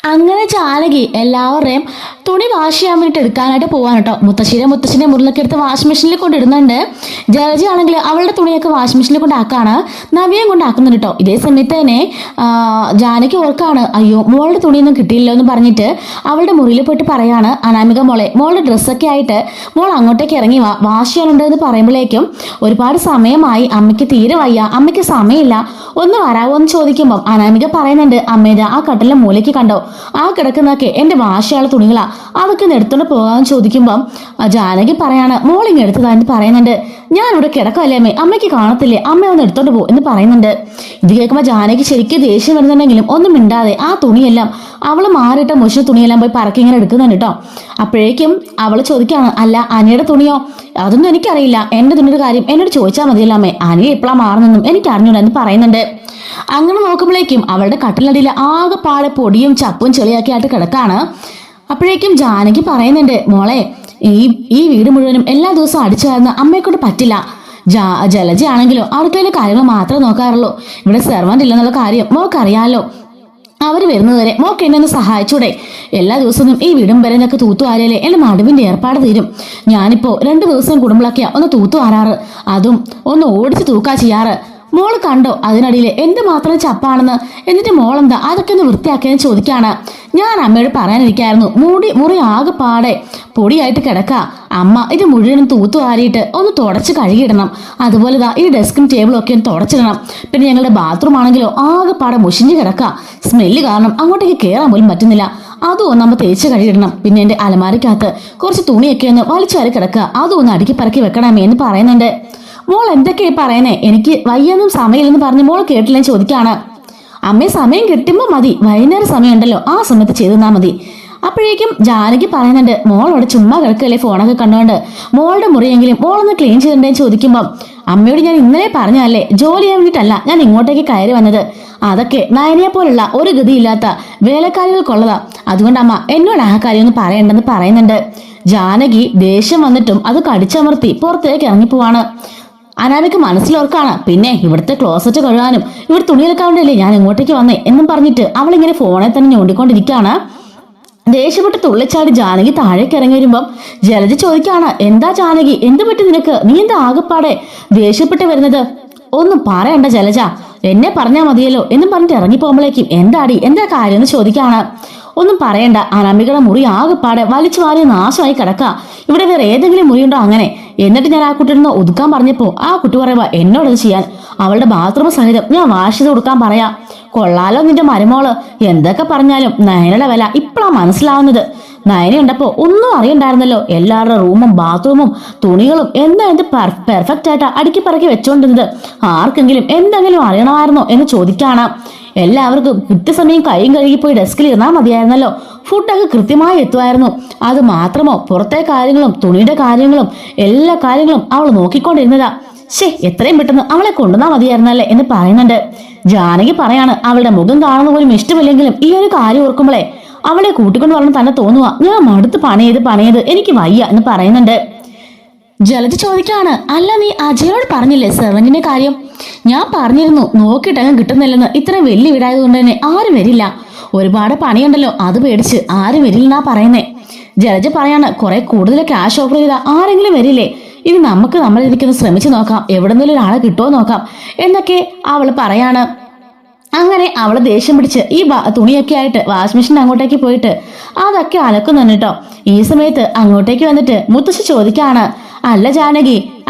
അങ്ങനെ ജാനകി എല്ലാവരുടെയും തുണി വാഷ് ചെയ്യാൻ വേണ്ടിയിട്ട് എടുക്കാനായിട്ട് പോവാൻ കേട്ടോ. മുത്തശ്ശിന്റെ മുറിലൊക്കെ എടുത്ത് വാഷിംഗ് മെഷീനിൽ കൊണ്ടിടുന്നുണ്ട്. ജലജ ആണെങ്കിൽ അവളുടെ തുണിയൊക്കെ വാഷിംഗ് മെഷീനിൽ കൊണ്ടാക്കാണ്, നവ്യം കൊണ്ടാക്കുന്നുണ്ട് കേട്ടോ. ഇതേ സമയത്ത് തന്നെ ജാനകി ഓർക്കാണ്, അയ്യോ മോളുടെ തുണിയൊന്നും കിട്ടിയില്ലോ എന്ന് പറഞ്ഞിട്ട് അവളുടെ മുറിയിൽ പോയിട്ട് പറയാണ്, അനാമിക മോളുടെ ഡ്രസ്സൊക്കെ ആയിട്ട് മോൾ അങ്ങോട്ടേക്ക് ഇറങ്ങി വാഷ് ചെയ്യാനുണ്ട് എന്ന് പറയുമ്പോഴേക്കും ഒരുപാട് സമയമായി, അമ്മയ്ക്ക് തീരെ വയ്യ, അമ്മയ്ക്ക് സമയമില്ല, ഒന്ന് വരാവോ എന്ന് ചോദിക്കുമ്പോൾ അനാമിക പറയുന്നുണ്ട്, അമ്മേത ആ കട്ടിലെ മൂലയ്ക്ക് കണ്ടോ, ആ കിടക്കുന്നതൊക്കെ എന്റെ വാശിയുള്ള തുണികളാ, അതൊക്കെ ഒന്ന് എടുത്തോണ്ട് പോകാൻ ചോദിക്കുമ്പം ജാനകി പറയാണ്, മോളിങ് എടുത്തതാന്ന് പറയുന്നുണ്ട്. ഞാൻ ഇവിടെ കിടക്കല്ലേ അമ്മേ, അമ്മയ്ക്ക് കാണത്തില്ലേ, അമ്മ ഒന്ന് എടുത്തോണ്ട് പോ എന്ന് പറയുന്നുണ്ട്. ഇത് കേൾക്കുമ്പോൾ ജാനകി ശരിക്കും ദേഷ്യം വരുന്നുണ്ടെങ്കിലും ഒന്നും മിണ്ടാതെ ആ തുണിയെല്ലാം അവള് മാറിയിട്ട മുഷിഞ്ഞ തുണിയെല്ലാം പോയി പറക്കി ഇങ്ങനെ എടുക്കുന്നുണ്ട് കേട്ടോ. അപ്പോഴേക്കും അവള് ചോദിക്കാണ്, അല്ല അനിയുടെ തുണിയോ? അതൊന്നും എനിക്കറിയില്ല, എന്റെ തുണിയുടെ കാര്യം എന്നോട് ചോദിച്ചാൽ മതിയല്ലോ അമ്മേ, അനിയ എപ്പോഴാ മാറുന്നെന്നും എനിക്ക് അറിഞ്ഞൂടാ എന്ന് പറയുന്നുണ്ട്. അങ്ങനെ നോക്കുമ്പോഴേക്കും അവളുടെ കട്ടിലടിയിൽ ആകെപ്പാടെ പൊടിയും ചപ്പും ചെളിയൊക്കെ ആയിട്ട് കിടക്കാണ്. അപ്പോഴേക്കും ജാനകി പറയുന്നുണ്ട്, മോളെ ഈ വീട് മുഴുവനും എല്ലാ ദിവസവും അടിച്ചു കയറുന്ന അമ്മയെക്കൊണ്ട് പറ്റില്ല. ജലജ ആണെങ്കിലും അടുക്കളയിലെ കാര്യങ്ങൾ മാത്രമേ നോക്കാറുള്ളൂ. ഇവിടെ സെർവന്റ് ഇല്ലെന്നുള്ള കാര്യം മോൾക്കറിയാലോ. അവർ വരുന്നതുവരെ മോക്ക് എന്നെ ഒന്ന് സഹായിച്ചൂടെ? എല്ലാ ദിവസവും ഈ വീടും വരനൊക്കെ തൂത്തുവാരല്ലേ എന്റെ നടുവിന്റെ ഏർപ്പാട് തീരും. ഞാനിപ്പോ 2 ദിവസം കുടുംബളൊക്കെയാ ഒന്ന് തൂത്തുവാരാറ്, അതും ഒന്ന് ഓടിച്ച് തൂക്കാ ചെയ്യാറ്. മോള് കണ്ടോ അതിനടിയിൽ എന്തുമാത്രം ചപ്പാണെന്ന്? എന്നിട്ട് മോളെന്താ അതൊക്കെ ഒന്ന് വൃത്തിയാക്കിയെന്ന് ചോദിക്കാണ്. ഞാൻ അമ്മയോട് പറയാനിരിക്കായിരുന്നു, മുറി ആകെപ്പാടെ പൊടിയായിട്ട് കിടക്ക, അമ്മ ഇത് മുഴുവനും തൂത്തുവാരിയിട്ട് ഒന്ന് തുടച്ച് കഴുകിയിടണം. അതുപോലെ ഈ ഡെസ്കും ടേബിളും ഒക്കെ ഒന്ന് തുടച്ചിടണം. പിന്നെ ഞങ്ങളുടെ ബാത്റൂം ആണെങ്കിലോ ആകെപ്പാടെ മുഷിഞ്ഞ് കിടക്ക, സ്മെല്ല് കാരണം അങ്ങോട്ടേക്ക് കയറാൻ പോലും പറ്റുന്നില്ല, അതും ഒന്ന് നമ്മൾ തേച്ച് കഴുകിടണം. പിന്നെ എന്റെ അലമാരക്കകത്ത് കുറച്ച് തുണിയൊക്കെ ഒന്ന് വലിച്ചാരി കിടക്കുക, അതും ഒന്ന് അടുക്കി പറക്കി വെക്കണമേ എന്ന് പറയുന്നുണ്ട്. മോൾ എന്തൊക്കെയാ പറയുന്നേ? എനിക്ക് വയ്യൊന്നും സമയമില്ലെന്ന് പറഞ്ഞ് മോൾ കേട്ടില്ലെന്ന് ചോദിക്കാണ്. അമ്മയെ സമയം കിട്ടുമ്പോൾ മതി, വൈകുന്നേരം സമയം ഉണ്ടല്ലോ ആ സമയത്ത് ചെയ്തെന്നാ മതി. അപ്പോഴേക്കും ജാനകി പറയുന്നുണ്ട്, മോളോട് ചുമ്മാ കിടക്കല്ലേ ഫോണൊക്കെ കണ്ടുകൊണ്ട്, മോളുടെ മുറിയെങ്കിലും മോളൊന്ന് ക്ലീൻ ചെയ്തിട്ടുണ്ടെന്ന് ചോദിക്കുമ്പോൾ അമ്മയോട് ഞാൻ ഇന്നലെ പറഞ്ഞല്ലേ ജോലി ചെയ്യാൻ വേണ്ടിയിട്ടല്ല ഞാൻ ഇങ്ങോട്ടേക്ക് കയറി വന്നത്, അതൊക്കെ നയനയെ പോലുള്ള ഒരു ഗതിയില്ലാത്ത വേലക്കാരികൾക്കുള്ളതാ, അതുകൊണ്ട് അമ്മ എന്നോട് ആ കാര്യം ഒന്ന് പറയണ്ടെന്ന് പറയുന്നുണ്ട്. ജാനകി ദേഷ്യം വന്നിട്ടും അത് കടിച്ചമർത്തി പുറത്തേക്ക് ഇറങ്ങിപ്പോവാണ്. അനാമിക്ക് മനസ്സിലോർക്കാണ്, പിന്നെ ഇവിടുത്തെ ക്ലോസറ്റ് കഴുകാനും ഇവിടെ തുണിയെടുക്കാൻ വേണ്ടിയല്ലേ ഞാൻ ഇങ്ങോട്ടേക്ക് വന്നേ എന്നും പറഞ്ഞിട്ട് അവളിങ്ങനെ ഫോണിൽ തന്നെ ഞോണ്ടിക്കൊണ്ടിരിക്കുകയാണ്. ദേഷ്യപ്പെട്ട് തുള്ളിച്ചാടി ജാനകി താഴേക്ക് ഇറങ്ങി വരുമ്പം ജലജ ചോദിക്കാണ്, എന്താ ജാനകി, എന്ത് പറ്റി നിനക്ക്? നീ എന്താ ആകെപ്പാടെ ദേഷ്യപ്പെട്ട് വരുന്നത്? ഒന്നും പറയണ്ട ജലജ, എന്നെ പറഞ്ഞാൽ മതിയല്ലോ എന്നും പറഞ്ഞിട്ട് ഇറങ്ങിപ്പോകുമ്പോഴേക്കും എന്താ കാര്യം എന്ന് ചോദിക്കാണ്. ഒന്നും പറയണ്ട, അനാമികയുടെ മുറി ആകെപ്പാടെ വലിച്ചു വാരി നാശമായി കിടക്ക, ഇവിടെ വേറെ ഏതെങ്കിലും മുറിയുണ്ടോ അങ്ങനെ? എന്നിട്ട് ഞാൻ ആ കുട്ടിയുടെ ഒതുക്കാൻ പറഞ്ഞപ്പോ ആ കുട്ടി പറയുക എന്നോടത് ചെയ്യാൻ, അവളുടെ ബാത്റൂം സഹിതം ഞാൻ വാഷ് ചെയ്ത് കൊടുക്കാൻ പറയാ. കൊള്ളാലോ നിന്റെ മരുമോള്, എന്തൊക്കെ പറഞ്ഞാലും നയനയുടെ വില ഇപ്പഴാ മനസ്സിലാവുന്നത്. നയനയുണ്ടപ്പോ ഒന്നും അറിയണ്ടായിരുന്നല്ലോ, എല്ലാവരുടെ റൂമും ബാത്റൂമും തുണികളും എന്താ പെർഫെക്റ്റ് ആയിട്ടാ അടുക്കി പറക്കി വെച്ചോണ്ടിരുന്നത്, ആർക്കെങ്കിലും എന്തെങ്കിലും അറിയണമായിരുന്നോ എന്ന് ചോദിക്കാണ്. എല്ലാവർക്കും കൃത്യസമയം കൈയും കഴുകിപ്പോയി ഡെസ്കിൽ ഇരുന്നാൽ മതിയായിരുന്നല്ലോ, ഫുഡൊക്കെ കൃത്യമായി എത്തുമായിരുന്നു. അത് മാത്രമോ പുറത്തെ കാര്യങ്ങളും തുണിയുടെ കാര്യങ്ങളും എല്ലാ കാര്യങ്ങളും അവൾ നോക്കിക്കൊണ്ടിരുന്നതാ. എത്രയും പെട്ടെന്ന് അവളെ കൊണ്ടുവന്നാ മതിയായിരുന്നല്ലേ എന്ന് പറയുന്നുണ്ട്. ജാനകി പറയാണ്, അവളുടെ മുഖം കാണുന്ന പോലും ഇഷ്ടമില്ലെങ്കിലും ഈ ഒരു കാര്യം ഓർക്കുമ്പോളേ അവളെ കൂട്ടിക്കൊണ്ട് വരണം തന്നെ തോന്നുക, ഞാൻ മടുത്ത് പണിയത് എനിക്ക് വയ്യ എന്ന് പറയുന്നുണ്ട്. ജലജ ചോദിക്കാണ്, അല്ല നീ അജയോട് പറഞ്ഞില്ലേ സെർവന്റിന്റെ കാര്യം? ഞാൻ പറഞ്ഞിരുന്നു, നോക്കിയിട്ടങ്ങ് കിട്ടുന്നില്ലെന്ന്, ഇത്രയും വലിയ വീടായത് കൊണ്ട് തന്നെ ആരും വരില്ല, ഒരുപാട് പണിയുണ്ടല്ലോ, അത് പേടിച്ച് ആരും വരില്ലെന്നാ പറയുന്നേ. ജലജ പറയാണ്, കുറെ കൂടുതൽ ക്യാഷ് ഓഫർ ചെയ്താൽ ആരെങ്കിലും വരില്ലേ? ഇനി നമുക്ക് നമ്മളിരിക്കുന്ന ശ്രമിച്ചു നോക്കാം, എവിടെന്നെങ്കിലും ഒരാളെ കിട്ടുമോ നോക്കാം എന്നൊക്കെ അവള് പറയാണ്. അങ്ങനെ അവള് ദേഷ്യം പിടിച്ച് ഈ തുണിയൊക്കെ ആയിട്ട് വാഷിംഗ് മെഷീൻ അങ്ങോട്ടേക്ക് പോയിട്ട് അതൊക്കെ അലക്കുന്നുണ്ട് കേട്ടോ. ഈ സമയത്ത് അങ്ങോട്ടേക്ക് വന്നിട്ട് മുത്തശ്ശി ചോദിക്കാണ്, അല്ല ജാനകി,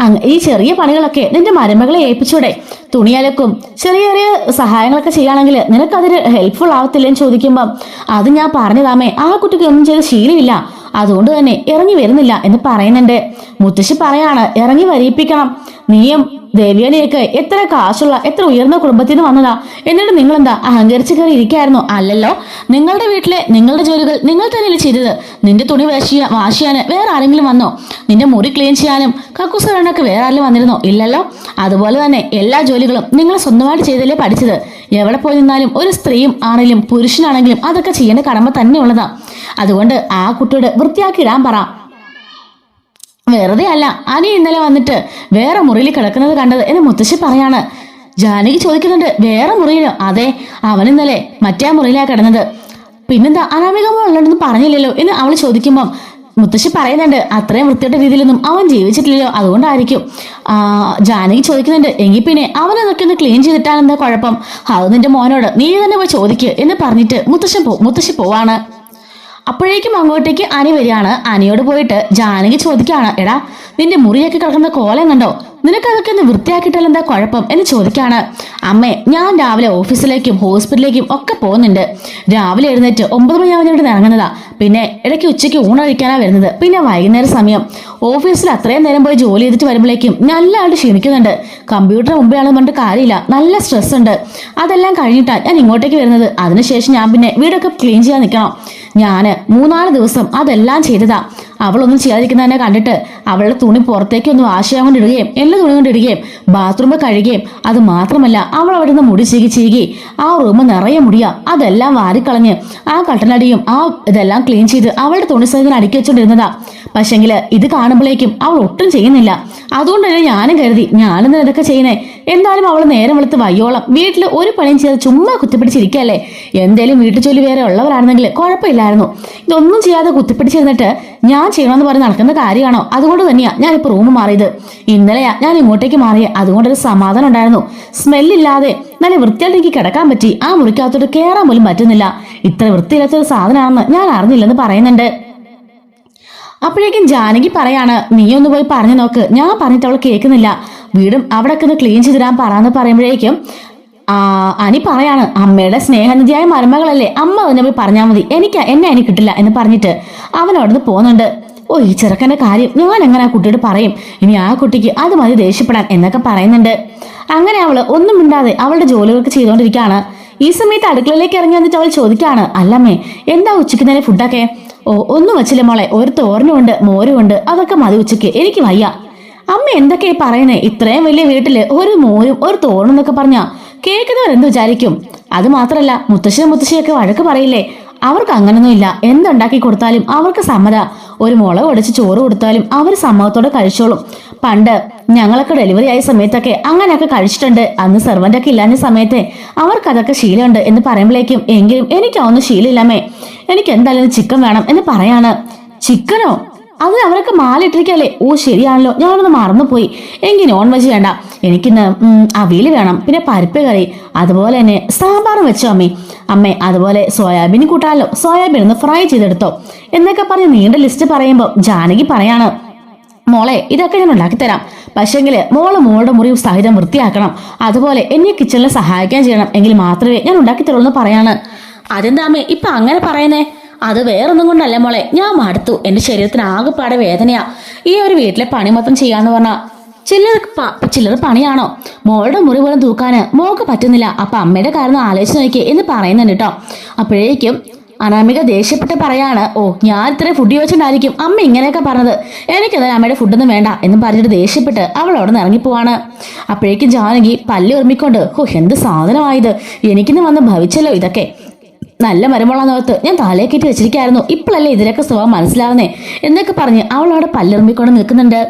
ഈ ചെറിയ പണികളൊക്കെ നിന്റെ മരുമകളെ ഏൽപ്പിച്ചൂടെ? തുണി അലക്കും ചെറിയ ചെറിയ സഹായങ്ങളൊക്കെ ചെയ്യുകയാണെങ്കിൽ നിനക്കതൊരു ഹെൽപ്ഫുൾ ആവത്തില്ലെന്ന് ചോദിക്കുമ്പം അത് ഞാൻ പറഞ്ഞതാമേ, ആ കുട്ടിക്ക് ഒന്നും ചെയ്ത് ശീലമില്ല, അതുകൊണ്ട് തന്നെ ഇറങ്ങി വരുന്നില്ല എന്ന് പറയുന്നുണ്ട്. മുത്തശ്ശി പറയാണ്, ഇറങ്ങി വരിയിപ്പിക്കണം, നീയും ദേവ്യാനിയൊക്കെ എത്ര കാശുള്ള എത്ര ഉയർന്ന കുടുംബത്തിൽ നിന്ന് വന്നതാ, എന്നിട്ട് നിങ്ങളെന്താ അഹങ്കരിച്ച് കയറി ഇരിക്കായിരുന്നോ? അല്ലല്ലോ, നിങ്ങളുടെ വീട്ടിലെ നിങ്ങളുടെ ജോലികൾ നിങ്ങൾ തന്നെയല്ലേ ചെയ്തത്. നിന്റെ തുണി വാഷ് ചെയ്യാന് വേറെ ആരെങ്കിലും വന്നോ? നിന്റെ മുറി ക്ലീൻ ചെയ്യാനും കക്കൂസ് കഴുകാനൊക്കെ വേറെ ആരെങ്കിലും വന്നിരുന്നോ? ഇല്ലല്ലോ. അതുപോലെ തന്നെ എല്ലാ ജോലികളും നിങ്ങൾ സ്വന്തമായിട്ട് ചെയ്തല്ലേ പഠിച്ചത്. എവിടെ പോയി നിന്നാലും ഒരു സ്ത്രീയും ആണെങ്കിലും പുരുഷനാണെങ്കിലും അതൊക്കെ ചെയ്യേണ്ട കടമ തന്നെ ഉള്ളതാ. അതുകൊണ്ട് ആ കുട്ടിയോട് വൃത്തിയാക്കി ഇടാൻ പറ. വെറുതെ അല്ല അനി ഇന്നലെ വന്നിട്ട് വേറെ മുറിയിൽ കിടക്കുന്നത് കണ്ടത് എന്ന് മുത്തശ്ശി പറയാണ്. ജാനകി ചോദിക്കുന്നുണ്ട്, വേറെ മുറിയിലോ? അതെ, അവൻ ഇന്നലെ മറ്റേ മുറിയിലാ കിടന്നത്. പിന്നെന്താ അനാമിക മോൾ ഉള്ളതെന്ന് പറഞ്ഞില്ലല്ലോ എന്ന് അവൾ ചോദിക്കുമ്പം മുത്തശ്ശി പറയുന്നുണ്ട് അത്രയും വൃത്തിയുടെ രീതിയിലൊന്നും അവൻ ജീവിച്ചിട്ടില്ലല്ലോ, അതുകൊണ്ടായിരിക്കും. ജാനകി ചോദിക്കുന്നുണ്ട് എങ്കിൽ പിന്നെ അവനതൊക്കെ ഒന്ന് ക്ലീൻ ചെയ്തിട്ടാണ് എന്താ കുഴപ്പം, അത് നിന്റെ മോനോട് നീ തന്നെ പോയി ചോദിക്കുക എന്ന് പറഞ്ഞിട്ട് മുത്തശ്ശി പോവാണ്. അപ്പോഴേക്കും അങ്ങോട്ടേക്ക് അനി വരികയാണ്. അനിയോട് പോയിട്ട് ജാനകി ചോദിക്കുകയാണ്, എടാ നിന്റെ മുറിയൊക്കെ കിടക്കുന്ന കോലം കണ്ടോ, നിനക്കതൊക്കെ ഒന്ന് വൃത്തിയാക്കിയിട്ടല്ല എന്താ കുഴപ്പം എന്ന് ചോദിക്കുകയാണ്. അമ്മേ ഞാൻ രാവിലെ ഓഫീസിലേക്കും ഹോസ്പിറ്റലിലേക്കും ഒക്കെ പോകുന്നുണ്ട്. രാവിലെ എഴുന്നേറ്റ് 9 മണിയാവുന്ന ഇവിടെ ഇറങ്ങുന്നതാ, പിന്നെ ഇടയ്ക്ക് ഉച്ചയ്ക്ക് ഊണഴിക്കാനാ വരുന്നത്, പിന്നെ വൈകുന്നേര സമയം ഓഫീസിൽ അത്രയും നേരം പോയി ജോലി ചെയ്തിട്ട് വരുമ്പോഴേക്കും നല്ലതായിട്ട് ക്ഷീണിക്കുന്നുണ്ട്. കമ്പ്യൂട്ടറിന് മുമ്പേ ആണെന്ന് പറഞ്ഞിട്ട് കാര്യമില്ല, നല്ല സ്ട്രെസ് ഉണ്ട്. അതെല്ലാം കഴിഞ്ഞിട്ടാണ് ഞാൻ ഇങ്ങോട്ടേക്ക് വരുന്നത്. അതിനുശേഷം ഞാൻ പിന്നെ വീടൊക്കെ ക്ലീൻ ചെയ്യാൻ നിൽക്കണം. ഞാന് 3-4 ദിവസം അതെല്ലാം ചെയ്തതാ. അവളൊന്നും ചെയ്യാതിരിക്കുന്നതന്നെ കണ്ടിട്ട് അവളുടെ തുണി പുറത്തേക്ക് ഒന്ന് വാഷ് ചെയ്യാൻ കൊണ്ടിടുകയും എല്ലാ തുണി കൊണ്ടിടുകയും ബാത്റൂമിൽ കഴുകുകയും, അത് മാത്രമല്ല അവൾ അവിടെ നിന്ന് മുടി ചീകി ആ റൂം നിറയെ മുടിയാ, അതെല്ലാം വാരിക്കളഞ്ഞ് ആ കട്ടനടിയും ആ ഇതെല്ലാം ക്ലീൻ ചെയ്ത് അവളുടെ തുണി സഹിതം അടുക്കി വെച്ചോണ്ടിരുന്നതാ. പക്ഷെങ്കില് ഇത് കാണുമ്പോഴേക്കും അവൾ ഒട്ടും ചെയ്യുന്നില്ല. അതുകൊണ്ട് തന്നെ ഞാനും കരുതി ഞാനെന്ന് ഇതൊക്കെ ചെയ്യുന്നേ, എന്തായാലും അവൾ നേരം വെളുത്ത് വയ്യോളം വീട്ടിൽ ഒരു പണിയും ചെയ്ത് ചുമ്മാ കുത്തിപ്പിടിച്ചിരിക്കല്ലേ, എന്തേലും വീട്ടു ജോലി വേറെ ഉള്ളവരാണെന്നെങ്കിൽ കുഴപ്പമില്ലായിരുന്നു. ഇതൊന്നും ചെയ്യാതെ കുത്തിപ്പിടിച്ചിരുന്നിട്ട് ഞാൻ ചെയ്യണമെന്ന് പറഞ്ഞ് നടക്കുന്ന കാര്യമാണോ? അതുകൊണ്ട് തന്നെയാ ഞാനിപ്പോ റൂം മാറിയത്. ഇന്നലെയാ ഞാൻ ഇങ്ങോട്ടേക്ക് മാറിയത്, അതുകൊണ്ടൊരു സമാധാനം ഉണ്ടായിരുന്നു. സ്മെല്ലില്ലാതെ നല്ല വൃത്തിയായിട്ട് എനിക്ക് കിടക്കാൻ പറ്റി. ആ മുറിക്കകത്തോട്ട് കയറാൻ പോലും പറ്റുന്നില്ല. ഇത്ര വൃത്തിയില്ലാത്തൊരു സാധനമാണെന്ന് ഞാൻ അറിഞ്ഞില്ലെന്ന് പറയുന്നുണ്ട്. അപ്പോഴേക്കും ജാനകി പറയാണ്, നീ ഒന്ന് പോയി പറഞ്ഞു നോക്ക്, ഞാൻ പറഞ്ഞിട്ട് അവൾ കേൾക്കുന്നില്ല, വീടും അവിടെ ഒക്കെ ഒന്ന് ക്ലീൻ ചെയ്തിടാൻ പറയാന്ന് പറയുമ്പോഴേക്കും അനി പറയാണ്, അമ്മയുടെ സ്നേഹനിധിയായ മരുമകളല്ലേ, അമ്മ തന്നെ പോയി പറഞ്ഞാൽ മതി, എന്നെ കിട്ടില്ല എന്ന് പറഞ്ഞിട്ട് അവനവിടുന്ന് പോകുന്നുണ്ട്. ഓ ഈ ചെറുക്കന്റെ കാര്യം ഞാൻ എങ്ങനെ ആ കുട്ടിയോട് പറയും, ഇനി ആ കുട്ടിക്ക് അത് മതി ദേഷ്യപ്പെടാൻ എന്നൊക്കെ പറയുന്നുണ്ട്. അങ്ങനെ അവള് ഒന്നും മിണ്ടാതെ അവളുടെ ജോലികൾക്ക് ചെയ്തുകൊണ്ടിരിക്കുകയാണ്. ഈ സമയത്ത് അടുക്കളയിലേക്ക് ഇറങ്ങി വന്നിട്ട് അവൾ ചോദിക്കുകയാണ്, അല്ലമ്മേ എന്താ ഉച്ചയ്ക്ക് നേരെ ഫുഡൊക്കെ? ഓ ഒന്നും വെച്ചില്ല മോളെ, ഒരു തോരനുണ്ട് മോരുമുണ്ട്, അതൊക്കെ മതി ഉച്ചയ്ക്ക്, എനിക്ക് വയ്യ. അമ്മ എന്തൊക്കെയാ പറയുന്നേ, ഇത്രയും വലിയ വീട്ടില് ഒരു മോരും ഒരു തോരനും എന്നൊക്കെ പറഞ്ഞാ കേൾക്കുന്നവരെന്ത് വിചാരിക്കും? അത് മാത്രല്ല മുത്തശ്ശിയൊക്കെ വഴക്ക് പറയില്ലേ, അവർക്ക് അങ്ങനൊന്നും ഇല്ല. എന്തുണ്ടാക്കി കൊടുത്താലും അവർക്ക് സമ്മത. ഒരു മുളക് ഒടിച്ച് ചോറ് കൊടുത്താലും അവർ സമ്മതത്തോടെ കഴിച്ചോളും. പണ്ട് ഞങ്ങളൊക്കെ ഡെലിവറി ആയ സമയത്തൊക്കെ അങ്ങനെയൊക്കെ കഴിച്ചിട്ടുണ്ട്. അന്ന് സെർവൻ്റൊക്കെ ഇല്ലാഞ്ഞ സമയത്തെ അവർക്കതൊക്കെ ശീലമുണ്ട് എന്ന് പറയുമ്പോഴേക്കും, എങ്കിലും എനിക്കൊന്നും ശീലമില്ലമ്മേ, എനിക്ക് എന്തായാലും ചിക്കൻ വേണം എന്ന് പറയാണ്. ചിക്കനോ? അത് അവരൊക്കെ മാലിട്ടിരിക്കല്ലേ? ഓ ശരിയാണല്ലോ, ഞാനൊന്ന് മറന്നുപോയി. എങ്കിൽ നോൺ വെജ് വേണ്ട, എനിക്കിന്ന് അവിയൽ വേണം, പിന്നെ പരിപ്പ് കറി, അതുപോലെ തന്നെ സാമ്പാറും വെച്ചോ അമ്മേ അതുപോലെ സോയാബീൻ കൂട്ടാലോ, സോയാബീൻ ഒന്ന് ഫ്രൈ ചെയ്തെടുത്തോ എന്നൊക്കെ പറഞ്ഞ് നീണ്ട ലിസ്റ്റ് പറയുമ്പോൾ ജാനകി പറയാണ്, മോളെ ഇതൊക്കെ ഞാൻ ഉണ്ടാക്കിത്തരാം, പക്ഷെങ്കില് മോളുടെ മുറി സഹിതം വൃത്തിയാക്കണം, അതുപോലെ എന്നെ കിച്ചണിൽ സഹായിക്കാൻ ചെയ്യണം, എങ്കിൽ മാത്രമേ ഞാൻ ഉണ്ടാക്കിത്തരുള്ളൂ എന്ന് പറയാണ്. അതെന്താ അമ്മേ ഇപ്പൊ അങ്ങനെ പറയുന്നേ? അത് വേറൊന്നും കൊണ്ടല്ല മോളെ, ഞാൻ മടുത്തു, എന്റെ ശരീരത്തിന് ആകെപ്പാടെ വേദനയാ. ഈ ഒരു വീട്ടിലെ പണി മൊത്തം ചെയ്യാന്ന് പറഞ്ഞാ ചിലർ പണിയാണോ? മോളുടെ മുറി പോലും തൂക്കാന് മോൾക്ക് പറ്റുന്നില്ല. അപ്പൊ അമ്മയുടെ കാര്യം ആലോചിച്ച് നോക്കിയേ എന്ന് പറയുന്നുണ്ട് കേട്ടോ. അപ്പോഴേക്കും അനാമിക ദേഷ്യപ്പെട്ട് പറയാണ്, ഓ ഞാൻ ഇത്രയും ഫുഡ് ചോദിച്ചിട്ടുണ്ടായിരിക്കും അമ്മ ഇങ്ങനെയൊക്കെ പറഞ്ഞത്, എനിക്കെന്തായാലും അമ്മയുടെ ഫുഡൊന്നും വേണ്ട എന്ന് പറഞ്ഞിട്ട് ദേഷ്യപ്പെട്ട് അവൾ അവിടെ നിന്ന് ഇറങ്ങിപ്പോവാണ്. അപ്പോഴേക്കും ജാനകി പല്ല് ഓർമ്മിക്കൊണ്ട്, ഓ എന്ത് സാധനമായത്, എനിക്കിന്ന് വന്ന് ഭവിച്ചല്ലോ ഇതൊക്കെ, നല്ല മരുമോളാന്നോർത്ത് ഞാൻ തലയെ കയറ്റി വെച്ചിരിക്കായിരുന്നു, ഇപ്പോഴല്ലേ ഇതിലൊക്കെ സ്വഭാവം മനസ്സിലാവുന്നേ എന്നൊക്കെ പറഞ്ഞ് അവൾ അവിടെ പല്ലിറമ്മിക്കൊണ്ട് നിൽക്കുന്നുണ്ട്.